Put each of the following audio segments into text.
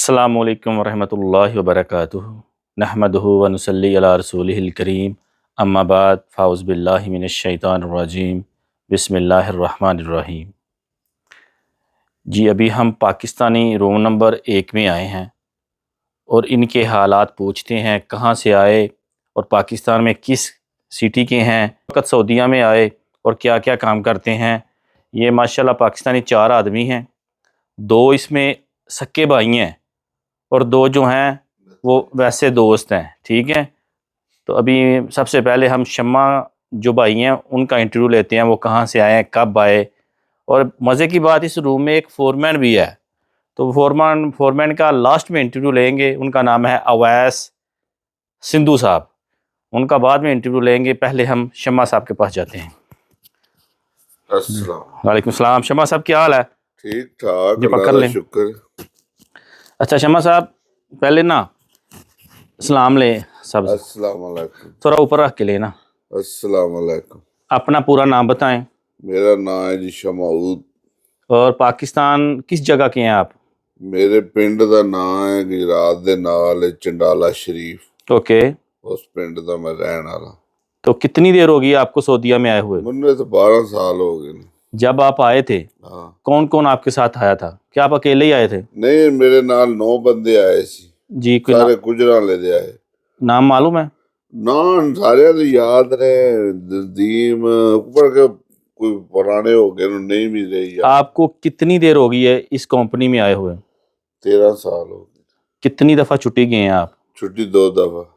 अस्सलामुअलैकुम वरहमतुल्लाहि वबरकातुहू नहमदुहु व नुसल्ली अला रसूलिहिल करीम अम्मा बाद फ़ाउज़ बिल्लाहि मिनश शैतानिर रजीम बिस्मिल्लाहिर रहमानिर रहीम। जी अभी हम पाकिस्तानी रोम नंबर 1 में आए हैं और इनके हालात पूछते हैं, कहाँ से आए और पाकिस्तान में किस सिटी के हैं, वक़्त सऊदीया में आए और क्या क्या काम करते हैं। ये माशाल्लाह पाकिस्तानी 4 आदमी हैं, 2 इसमें सक्के भाई हैं और 2 जो हैं वो वैसे दोस्त हैं। ठीक है, तो अभी सबसे पहले हम शम्मा जो भाई हैं उनका इंटरव्यू लेते हैं, वो कहाँ से आए हैं, कब आए। और मज़े की बात, इस रूम में एक फोरमैन भी है, तो फोरमैन का लास्ट में इंटरव्यू लेंगे। उनका नाम है अवैस सिंधु साहब, उनका बाद में इंटरव्यू लेंगे। पहले हम शम्मा साहब के पास जाते हैं। अस्सलाम वालेकुम सलाम। शम्मा साहब क्या हाल है? ठीक ठाक, जी पकड़ अल्लाह का लें। शुक्र। अच्छा शम्मा साहब, पहले ना सलाम ले सब, अस्सलाम वालेकुम। थोड़ा ऊपर रख के लेना। अस्सलाम वालेकुम। अपना पूरा नाम बताएं मेरा नाम है जी शमाउद। और पाकिस्तान किस जगह के हैं आप? मेरे पिंड दा नाम है गुजरात दे नाल चंडाला शरीफ। ओके, उस पिंड दा मैं रहन वाला। तो कितनी देर होगी आपको सऊदीया में आए हुए? मुन्ने तो 12 साल हो गए ने। जब आप आए थे हाँ, कौन कौन आपके साथ आया था? क्या आप अकेले ही आए थे? नहीं मेरे नाल 9 बंदे आए सी, जी कोई सारे गुजराले दे आए। नाम मालूम है? ना सारे तो याद ने, नदीम ऊपर के कोई पुराने हो गए नहीं भी रही याद। आपको कितनी देर हो गई है इस कंपनी में आए हुए? 13 साल हो गए। कितनी दफ़ा छुट्टी गए हैं आप? छुट्टी 2 दफा।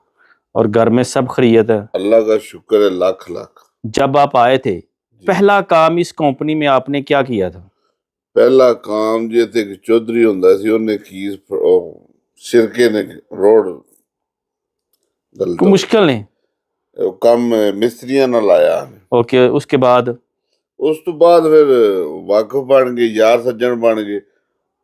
और घर में सब खैरियत है? अल्लाह का शुक्र है, लाख लाख। जब आप आए थे पहला काम इस कंपनी में आपने क्या किया था? पहला काम जे थे कि चौधरी हुंदा सी, ਉਹਨੇ खीस सिरके ने रोड कोई गलत मुश्किल नहीं। ਕੰਮ ਮਿਸਤਰੀਆਂ ਨਾਲ ਲਾਇਆ। ओके, उसके बाद? ਉਸ ਤੋਂ ਬਾਅਦ ਫਿਰ ਵਾਕਫ ਬਣ ਗਏ, ਯਾਰ ਸੱਜਣ ਬਣ ਗਏ।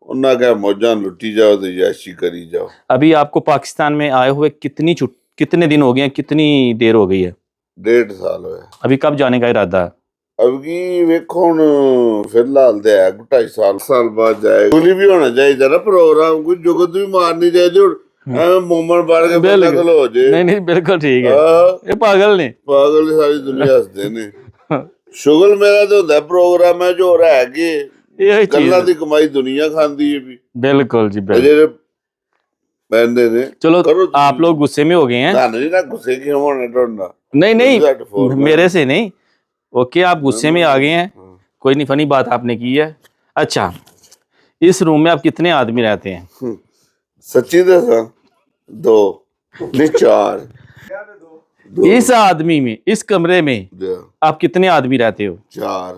ਉਹਨਾਂ ਕਹੇ ਮੌਜਾਂ ਲੁੱਟੀ जाओ ਤੇ याशी करी जाओ। अभी आपको पाकिस्तान में आए हुए कितने दिन हो गए हैं, कितनी देर हो गई है? 1.5 साल होया। अभी कब जाने का इरादा है? अब की ਵੇਖੋ ਹੁਣ ਫਿਲਹਾਲ ਤੇ ਹੈ 2.5 ਸਾਲ ਬਾਅਦ ਜਾਏਗਾ। ਕੋਈ ਵੀ ਹੋਣਾ ਚਾਹੀਦਾ ਨਾ ਪ੍ਰੋਗਰਾਮ, ਕੋਈ ਜੁਗਤ ਵੀ ਮਾਰਨੀ ਚਾਹੀਦੀ। ਐਵੇਂ ਮੂਮਨ ਬਣ ਕੇ ਬੰਦਾ ਕਲ ਹੋ ਜੇ। नहीं नहीं बिल्कुल ठीक है, ये पागल नहीं। ਪਾਗਲ ਹੀ ਸਾਰੀ ਦੁਨੀਆ ਹੱਸਦੇ ਨੇ। ਸ਼ੁਗਲ ਮੇਰਾ ਤੇ ਹੁੰਦਾ ਪ੍ਰੋਗਰਾਮ ਹੈ ਜੋ ਰਹਿ ਗਏ यही चीज ਗੱਲਾਂ है। ਦੀ ਕਮਾਈ ਦੁਨੀਆ ਖਾਂਦੀ ਹੈ ਵੀ। बिल्कुल जी बिल्कुल। ਜਿਹੜੇ ਪੈਂਦੇ ਨੇ चलो करो तुम। आप लोग गुस्से में हो गए हैं? ਤੁਹਾਨੂੰ ਨਹੀਂ ਨਾ ਗੁੱਸੇ ਕੀ ਹੋਣਾ ਢੋਣਾ। नहीं नहीं मेरे से नहीं। ओके, आप गुस्से में आ गए हैं, कोई नहीं, फनी बात आपने की है। अच्छा, इस रूम में आप कितने आदमी रहते हैं? सच्ची दसा 2 नहीं 4। इस आदमी में, इस कमरे में आप कितने आदमी रहते हो? 4।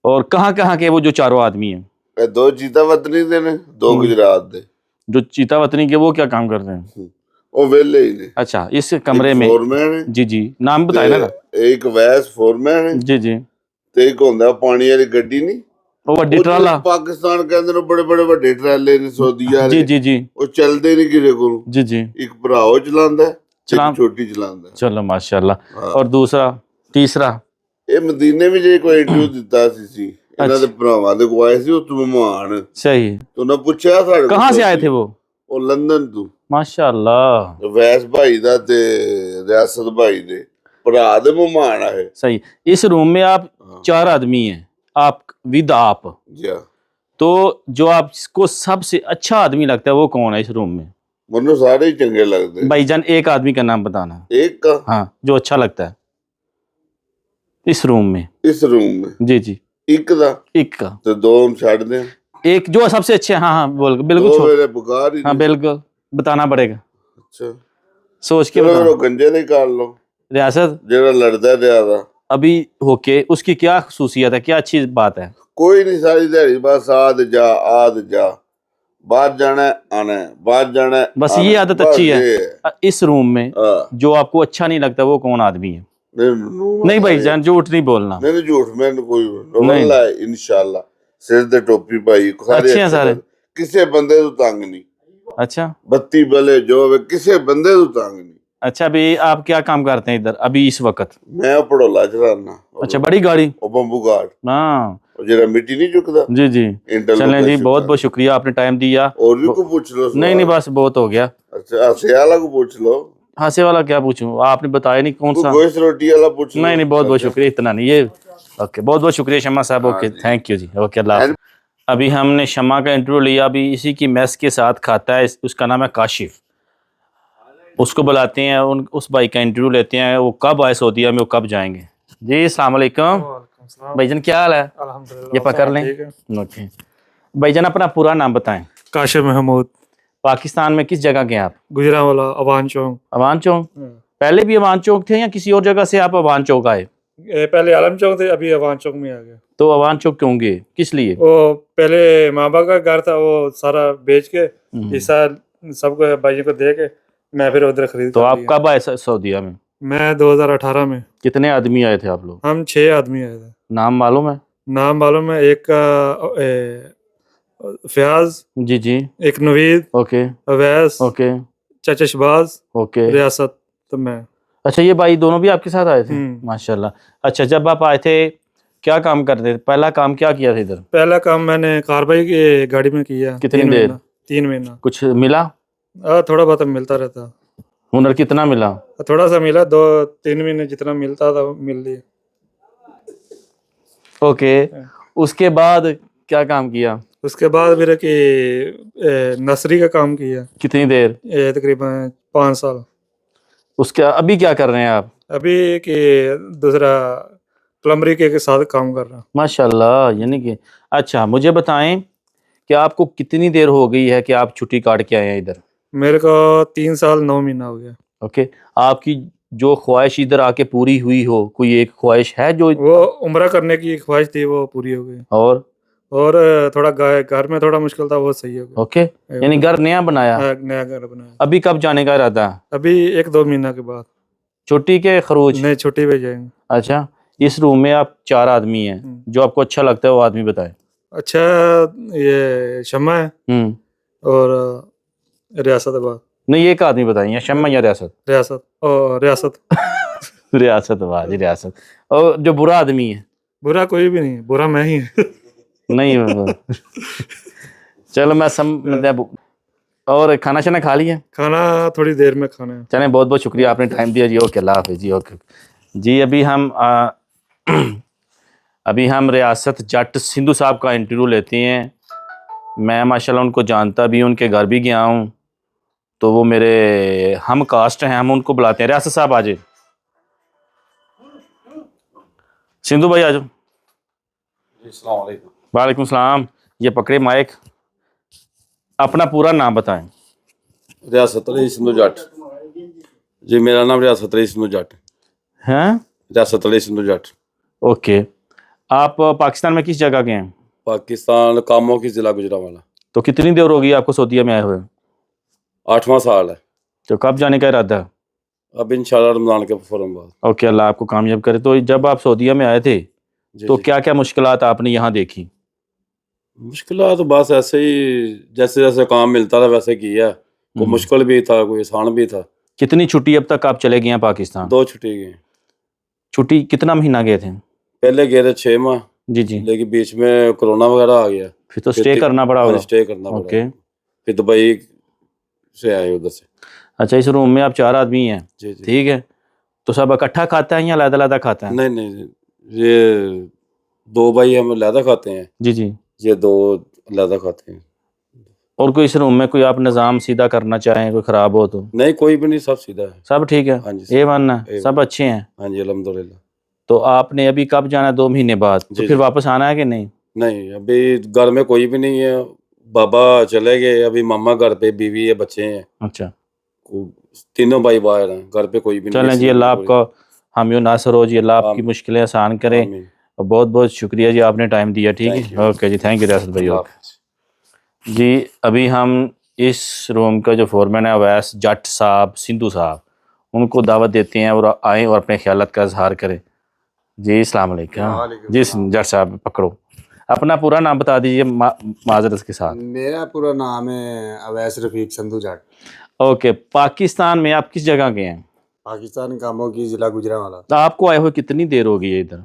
और कहाँ कहाँ के वो जो चारों आदमी हैं? ਇਹ 2 ਚੀਤਾ ਵਤਨੀ ਦੇ ਨੇ, 2 ਗੁਜਰਾਤ ਦੇ। जो चीता वतनी के वो क्या काम करते हैं? ਉਹ ਵੇਲੇ ਹੀ ਨੇ। अच्छा, इस कमरे में ਫੋਰਮੈਨ ਹੈ जी जी नाम बताए ना। ਤੇ ਇੱਕ ਵੈਸ ਫੋਰਮੈਨ ਹੈ जी जी, ਤੇ ਇੱਕ ਹੁੰਦਾ ਪਾਣੀ ਵਾਲੀ ਗੱਡੀ ਨਹੀਂ, वो वड्डी ਉਹ ट्राला। ਜਿਹੜੇ ਪਾਕਿस्तान ਕਹਿੰਦੇ ਨੇ ਬੜੇ ਬੜੇ ਵੱਡੇ ਟਰਾਲੇ ਨੇ ਸਊਦੀਆ जी ਦੇ, जी जी ਉਹ ਚੱਲਦੇ ਨਹੀਂ ਕਿਸੇ ਕੋਲ। जी जी, ਇੱਕ ਭਰਾ ਉਹ ਚਲਾਉਂਦਾ, ਚਲਾ- ਇੱਕ ਛੋਟੀ ਚਲਾਉਂਦਾ। चलो माशाल्लाह। हाँ। और दूसरा तीसरा? ਇਹ ਮਦੀਨੇ ਵਿੱਚ ਇੱਕ ਇੰਟਰਵਿਊ ਦਿੱਤਾ ਸੀ ਇਹਨਾਂ ਦੇ ਭਰਾਵਾਂ ਦੇ ਕੋਲ ਆਏ ਸੀ, ਉਹ ਮਹਿਮਾਨ। सही। तो ਉਹਨਾਂ ਪੁੱਛਿਆ ਸਾਡੇ कहाँ से आए थे वो? ਉਹ ਲੰਦਨ ਤੋਂ। माशाल्लाह। ਵੈਸ ਭਾਈ ਦਾ ਤੇ ਰਿਆਸਤ ਭਾਈ ਦੇ ਭਰਾ ਦੇ ਮਹਿਮਾਨ ਆਏ। सही। इस रूम में आप 4 आदमी हैं, आप विद आप, जी तो जो आपको सबसे अच्छा आदमी लगता है वो कौन है इस रूम में? ਮੈਨੂੰ ਸਾਰੇ ਹੀ ਚੰਗੇ ਲੱਗਦੇ। भाईजान एक आदमी का नाम बताना। एक का? हाँ, जो अच्छा लगता है इस रूम में। इस रूम में जी जी, एक ਦਾ एक का। ਤੇ 2 हम ਛੱਡ ਦੇ। एक जो सबसे अच्छे, हाँ हाँ बोल, बिल्कुल दो छोड़। मेरे बुखार ही हाँ नहीं। बिल्कुल बताना पड़ेगा, अच्छा सोच के चलो बताना। फिर गंजे नहीं कर लो रियासत जेड़ा लड़दा है ज्यादा। अभी होके उसकी क्या खसूसियत है, क्या अच्छी बात है? कोई नहीं, सारी दिहाड़ी बस आद जा बाहर जाना है, आना है, बाहर जाना है, बस आना ये है, आदत बस अच्छी ये है। इस रूम में हाँ। जो आपको अच्छा नहीं लगता वो कौन आदमी है? नहीं भाईजान झूठ नहीं बोलना। नहीं झूठ मैंने कोई नहीं। वल्लाह इंशाल्लाह सिर ते टोपी पाई अच्छे हैं सारे। किसे बंदे तो तंग नहीं। अच्छा बत्ती बले जो होवे किसे बंदे तो तंग नहीं। अच्छा, अभी आप क्या काम करते हैं इधर अभी इस वक्त? मैं पड़ोला चलाना। अच्छा, बड़ी गाड़ी? ओ बम्बू गार्ड। हाँ, ਉਹ ਜਿਹੜਾ ਮਿੱਟੀ नहीं चुकता जी जी इंटरलॉक चलें का जी, बहुत शुक्र। बहुत शुक्रिया, आपने टाइम दिया। और भी को पूछ लो नहीं नहीं, बस बहुत हो गया। अच्छा हंसे वाला को पूछ लो, हंसे वाला क्या पूछूं, आपने बताया नहीं कौन कोई सा। गोश्त रोटी वाला पूछ लो। नहीं नहीं, बहुत बहुत शुक्रिया, इतना नहीं ये। ओके, बहुत बहुत शुक्रिया शम्मा साहब। हाँ ओके, जी। थैंक यू जी। ओके, अल्लाह हाफ़िज़। अभी हमने शम्मा का इंटरव्यू लिया, अभी इसी की मेस के साथ खाता है, उसका नाम है काशिफ। उसको बुलाते हैं, उस भाई का इंटरव्यू लेते हैं, वो कब आए सऊदीया में, वो कब जाएंगे। जी अस्सलाम वालेकुम भाईजान, क्या हाल है। ये पकड़ लें। ओके भाईजान, अपना पूरा नाम बताएं। काशिफ महमूद, पाकिस्तान में किस जगह गए आप। गुजरांवाला, अवान चौक। अवान चौक, पहले भी अवान चौक थे या किसी और जगह से आप अवान चौक आए। पहले आलम चौक थे, अभी अवान चौक में आ गया। तो अवान चौक क्यों गए, किस लिए। वो पहले माँ बाप का घर था, वो सारा बेच के हिस्सा सबको भाइयों को दे के मैं फिर उधर खरीद तो कर आप लिया। कब आए सऊदीया में। मैं 2018 में। कितने आदमी आए थे आप लोग। हम 6 आदमी आए थे। नाम मालूम है। नाम मालूम है, एक का फयाज, जी जी। एक नवीद, ओके अवैस, ओके चाचा शबाज, ओके। रियासत, तो मैं। अच्छा, ये भाई दोनों भी आपके साथ आए थे। हम्म। माशाल्लाह। अच्छा, जब आप आए थे क्या काम करते थे, पहला काम क्या किया था इधर। पहला काम मैंने कार्बाई की गाड़ी में किया। कितनी 3 देर? महीना। 3 महीना। कुछ मिला, थोड़ा बहुत मिलता रहता। हुनर कितना मिला। थोड़ा सा मिला, 2-3 महीने जितना मिलता था मिल लिया। ओके, उसके बाद क्या काम किया। उसके बाद फिर कि नर्सरी का काम किया। कितनी देर। तकरीबन 5 साल। उसके अभी क्या कर रहे हैं आप। अभी कि दूसरा प्लम्बरी के साथ काम कर रहा हूँ। माशाल्लाह, यानी कि अच्छा, मुझे बताएं कि आपको कितनी देर हो गई है कि आप छुट्टी काट के आए हैं इधर। मेरे को 3 साल 9 महीना हो गया। ओके, आपकी जो ख्वाहिश इधर आके पूरी हुई हो, कोई एक ख्वाहिश है जो। वो उम्रा करने की ख्वाहिश थी, वो पूरी हो गई। और थोड़ा घर में थोड़ा मुश्किल था, वो सही हो गया। ओके, यानी घर नया बनाया। नया घर बनाया। अभी कब जाने का इरादा है। अभी 1-2 महीना के बाद। छुट्टी के खरूज। नहीं, छुट्टी पे जाएंगे। अच्छा, इस रूम में आप 4 आदमी हैं, जो आपको अच्छा लगता है वो आदमी बताएं। अच्छा, ये शम्मा है और रियासत। नहीं, एक आदमी बताइए, शम्मा या रियासत। रियासत और रियासत। रियासत, वाह जी, रियासत। और जो बुरा आदमी है। बुरा कोई भी नहीं, बुरा मैं ही है। नहीं चलो मैं मतलब, और खाना शाना खा लिया। खाना थोड़ी देर में खाना है। चलें, बहुत बहुत शुक्रिया, आपने टाइम दिया जी। ओके, अल्लाह हाफिज़ जी। ओके जी, अभी हम रियासत जट सिंधु साहब का इंटरव्यू लेते हैं। मैं माशाल्लाह उनको जानता भी हूँ, उनके घर भी गया हूँ, तो वो मेरे हम कास्ट हैं, हम उनको बुलाते हैं। रियासत साहब आ जाए, सिंधु भाई आ जाओ। वालेकुम सलाम। ये पकड़े माइक, अपना पूरा नाम बताएं। रियासत अली सिंधु जट जी, मेरा नाम रियासत अली सिंधु जट। हैं। रियासत अली सिंधु जट। ओके, आप पाकिस्तान में किस जगह गए हैं। पाकिस्तान कामों की जिला गुजरांवाला। तो कितनी देर हो गई आपको सऊदीया में आए हुए। 8वां साल है। तो कब जाने का इरादा है। अब इंशाल्लाह रमजान के फौरन बाद। ओके, अल्लाह आपको कामयाब करे। तो जब आप सऊदीया में आए थे जी, तो जी। क्या क्या मुश्किलात आपने यहाँ देखी। मुश्किल तो बस ऐसे ही, जैसे जैसे काम मिलता था वैसे किया। कोई मुश्किल भी था, कोई आसान भी था। कितनी छुट्टी अब तक आप चले गए हैं पाकिस्तान। 2 छुट्टी गए। छुट्टी कितना महीना गए थे। पहले गए थे 6 माह, जी जी। लेकिन बीच में कोरोना वगैरह आ गया। फिर तो स्टे करना पड़ा होगा। स्टे करना पड़ा। ओके। फिर दुबई से आए उधर से। अच्छा, इस रूम में आप 4 आदमी हैं। जी जी। ठीक है, तो सब इकट्ठा खाता है या अलग-अलग खाता है। नहीं नहीं, ये 2 भाई हम अलहदा खाते हैं, जी जी। ये 2 अलहदा खाते हैं। और कोई इस रूम में कोई आप निज़ाम सीधा करना चाहें, कोई ख़राब हो तो। नहीं, कोई भी नहीं, सब सीधा है। सब ठीक है। हाँ जी, A1 है, A1। सब अच्छे हैं। हाँ जी, अल्हम्दुलिल्लाह। तो आपने अभी कब जाना है, 2 महीने बाद। तो जी, फिर जी। वापस आना है कि नहीं। नहीं, अभी घर में कोई भी नहीं है, बाबा चले गए, अभी मम्मा घर पे, बीवी है, बच्चे हैं। अच्छा, तीनों भाई बाहर हैं, घर पे कोई भी नहीं है। चलें जी, अल्लाह आपका हामी नासर हो जी, अल्लाह आपकी आमीन। मुश्किलें आसान करे। आमीन। और बहुत बहुत शुक्रिया जी, आपने टाइम दिया। ठीक Thank है, you। Okay ji, thank you Riyasat भाई। अल्लाह ओके हाफ़िज़। जी, अभी हम इस रूम का जो फोरमैन है अवैस जट साहब सिंधु साहब, उनको दावत देते हैं और आएँ और अपने ख्यालात का इजहार करें। जी अस्सलाम वालेकुम। जी जट साहब पकड़ो, अपना पूरा नाम बता दीजिए माजरत के साथ। मेरा पूरा नाम है अवैस रफीक संधू जाट। ओके, पाकिस्तान में आप किस जगह गए हैं। पाकिस्तान कामों की जिला गुजरांवाला। तो आपको आए हुए कितनी देर हो गई है इधर।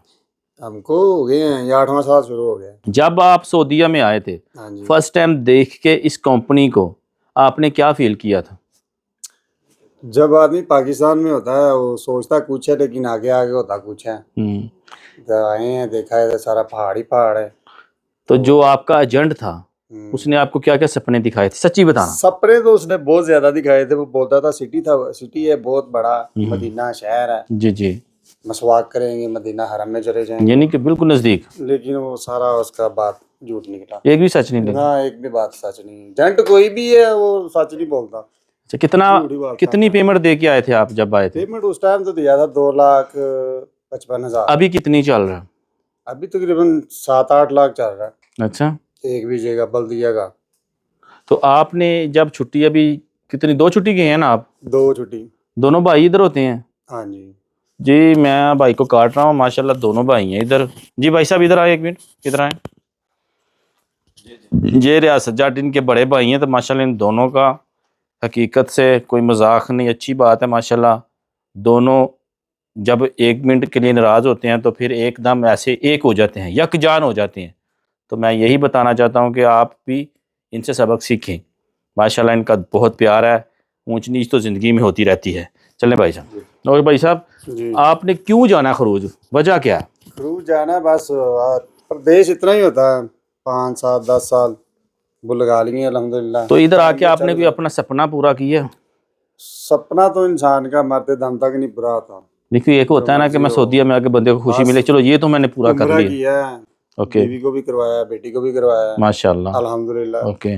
हमको हो गए हैं, ये 8वां साल शुरू हो गया। जब आप सऊदीया में आए थे, हाँ जी। फर्स्ट टाइम देख के इस कंपनी को आपने क्या फील किया था? जब आदमी पाकिस्तान में होता है वो सोचता कुछ है लेकिन आगे आगे होता कुछ है। तो आए हैं, देखा है तो सारा पहाड़ ही पहाड़ है। तो जो आपका एजेंट था उसने आपको क्या क्या सपने दिखाए थे, सच्ची बताना। सपने तो उसने बहुत ज्यादा दिखाए थे। वो बोलता था सिटी था, सिटी है बहुत बड़ा, मदीना शहर है, जी जी, मसवाक करेंगे, मदीना हरम में चले जाएंगे, यानी कि बिल्कुल नजदीक। लेकिन वो सारा उसका बात झूठ निकला। एक भी सच नहीं लगा? ना एक भी बात सच नहीं। एजेंट कोई भी है वो सच नहीं बोलता। अच्छा, कितनी पेमेंट दे के आए थे आप जब आए थे? पेमेंट उस टाइम तो दिया था 2,55,000। अभी कितनी चल रहा है? अभी तकरीबन 7-8 लाख चल रहा है अच्छा, एक बीजे का, बल्दिया का। तो आपने जब छुट्टी अभी कितनी, 2 छुट्टी गए हैं ना आप? 2 छुट्टी। दोनों भाई इधर होते हैं? हाँ जी। जी, मैं भाई को काट रहा हूँ, माशाल्लाह दोनों भाई हैं इधर। जी भाई साहब इधर आए, 1 मिनट, इधर आए। ये रियासत जाट इनके बड़े भाई हैं, तो माशाल्लाह इन दोनों का हकीकत से कोई मजाक नहीं, अच्छी बात है माशाल्लाह। दोनों जब 1 मिनट के लिए नाराज़ होते हैं तो फिर एकदम ऐसे एक हो जाते हैं, यकजान हो जाते हैं। तो मैं यही बताना चाहता हूँ कि आप भी इनसे सबक सीखें। माशाल्लाह इनका बहुत प्यार है, ऊंच नीच तो ज़िंदगी में होती रहती है। चलें भाई साहब। और भाई साहब जी। आपने क्यों जाना खरूज, वजह क्या है? क्रूज जाना बस, प्रदेश इतना ही होता है, 5 7 10 साल वो लगा लेंगे अल्हम्दुलिल्लाह। तो इधर आके आपने कोई अपना सपना पूरा किया? सपना तो इंसान का मरते दम तक नहीं पूरा होता। देखिए एक होता है ना कि मैं सऊदीया में आके बंदे को खुशी मिले, चलो ये तो मैंने पूरा कर उम्रा लिया। किया है, ओके, बीवी को भी करवाया, बेटी को भी करवाया, माशाल्लाह। अल्हम्दुलिल्लाह। ओके,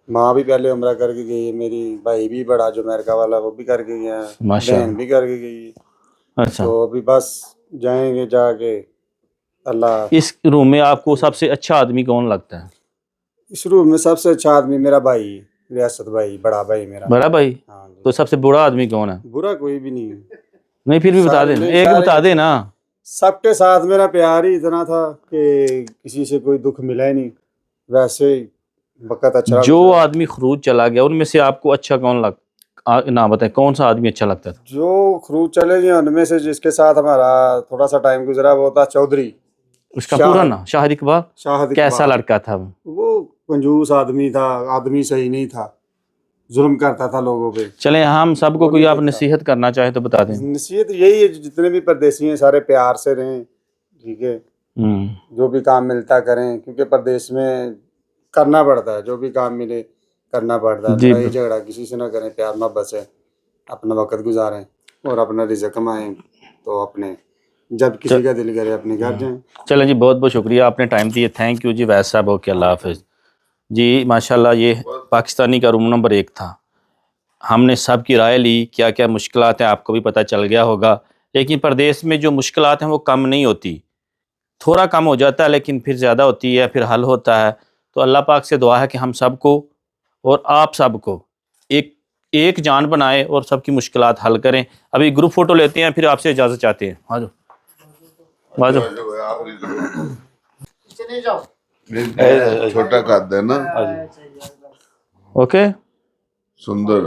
माँ भी पहले उम्रा करके गई है मेरी, भाई भी बड़ा जो अमेरिका वाला वो भी करके गया है, माशाल्लाह। बहन भी करके गई। अच्छा, तो अभी बस जाएंगे जाके अल्लाह। इस रूम में आपको सबसे अच्छा आदमी कौन लगता है? इस रूम में सबसे अच्छा आदमी मेरा भाई, रियासत भाई, बड़ा भाई मेरा। बड़ा भाई? हाँ जी। तो सबसे बुरा आदमी कौन है? बुरा कोई भी नहीं है। नहीं फिर भी बता देना, एक बता देना। सबके साथ मेरा प्यार ही इतना था कि किसी से कोई दुख मिला ही नहीं। वैसे ही वक़्त अच्छा जो आदमी खरूज चला गया उनमें से आपको अच्छा कौन ना बताए, कौन सा आदमी अच्छा लगता था? जो खरूज चले गए उनमें से जिसके साथ हमारा थोड़ा सा टाइम गुजरा वो था चौधरी। उसका पूरा नाम शाहिद इकबाल। शाहिद कैसा इकबाल। लड़का था वो? वो कंजूस आदमी था, आदमी सही नहीं था, जुल्म करता था लोगों पे। चलें, हम सबको कोई आप नसीहत करना चाहे तो बता दें। नसीहत यही है, जितने भी परदेसी हैं सारे प्यार से रहें, ठीक है। जो भी काम मिलता करें, क्योंकि परदेश में करना पड़ता है, जो भी काम मिले करना पड़ता है। जी। लड़ाई झगड़ा किसी से ना करें, प्यार मोहब्बत से अपना वक्त गुजारें और अपना रिज़्क कमाएं। तो अपने जब किसी का दिल करे अपने घर जाएं। चलें जी, बहुत बहुत शुक्रिया, आपने टाइम दिया, थैंक यू जी वैस साहब। ओके, अल्लाह हाफिज़ जी। माशाल्लाह ये पाकिस्तानी का रूम नंबर 1 था। हमने सब की राय ली, क्या क्या मुश्किलात हैं आपको भी पता चल गया होगा। लेकिन प्रदेश में जो मुश्किलात हैं वो कम नहीं होती, थोड़ा कम हो जाता है लेकिन फिर ज़्यादा होती है, फिर हल होता है। तो अल्लाह पाक से दुआ है कि हम सबको और आप सबको एक जान बनाए और सबकी मुश्किलात हल करें। अभी ग्रुप फ़ोटो लेते हैं, फिर आपसे इजाज़त चाहते हैं। आ जाओ, आ जाओ। छोटा कद है ना, ओके, सुंदर।